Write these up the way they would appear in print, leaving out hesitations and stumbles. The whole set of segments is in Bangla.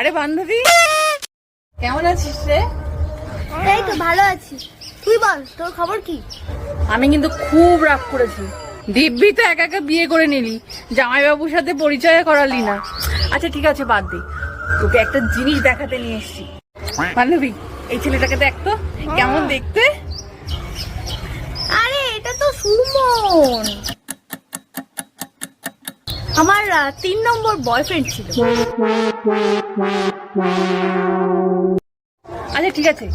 আরে বান্ধবী, কেমন আছিস রে? এই তো ভালো আছি। তুই বল, তোর খবর কি? আমি কিন্তু খুব রাগ করেছি। দিব্যি তো একা একা বিয়ে করে নিলি, জামাইবাবুর সাথে পরিচয় করালি না। আচ্ছা ঠিক আছে, বাদ দে, তোকে একটা জিনিস দেখাতে নিয়ে এসেছি। বান্ধবী, এই ছেলেটাকে দেখ তো কেমন দেখতে। আরে এটা তো সুমন, আমার 3 নম্বর বয়ফ্রেন্ড ছিল। আচ্ছা ঠিক আছে,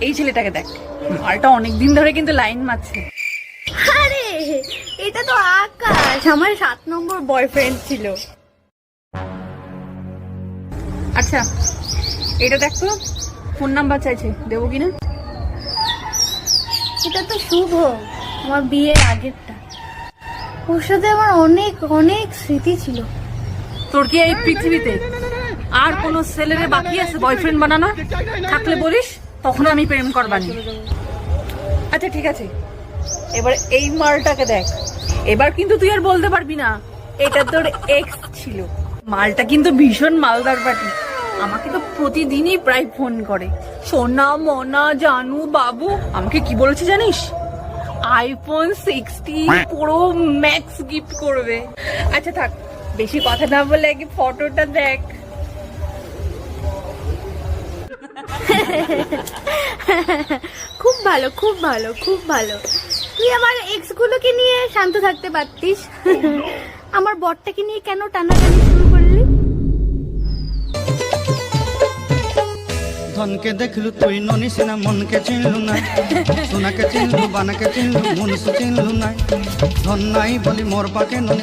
এই ছেলেটাকে দেখ, মালটা অনেকদিন ধরে কিন্তু লাইন মারছে। আরে এটা তো আকাশ, আমার 7 নম্বর বয়ফ্রেন্ড ছিল। আচ্ছা এটা দেখ তো, ফোন নাম্বার চাইছে, দেবো কিনা? এটা তো শুভ, আমার বিয়ের আগেরটা। ওর সাথে আমার অনেক অনেক স্মৃতি ছিল। তোর কি এই পৃথিবীতে আর কোনো ছেলেরে বাকি আছে বয়ফ্রেন্ড বানানো? থাকলে বলিস, তখন আমি প্রেম করবানি। আচ্ছা ঠিক আছে, এবার এই মালটাকে দেখ। এবার কিন্তু তুই আর বলতে পারবি না এটা তোর এক্স ছিল। মালটা কিন্তু ভীষণ মালদার পাটি, আমাকে তো প্রতিদিনই প্রায় ফোন করে। সোনা মনা জানু বাবু, আমাকে কি বলেছে জানিস? আইফোন 16 প্রো ম্যাক্স গিফট করবে। আচ্ছা থাক, বেশি কথা না বলে আগে ফটোটা দেখ। খুব ভালো, খুব ভালো, খুব ভালো। তুই আমার এক্স গুলোকে নিয়ে শান্ত থাকতে পারতিস। আমার বরটাকে নিয়ে কেন টানাটানি শুরু করলি? ধনকে দেখলু তুই ননিস না, মনকে চিনলু না, সোনাকে চিনলু, বানাকে চিনলু, মনুষ্য চিনলু না। ধন নাই বলি মোর পাকে ননি।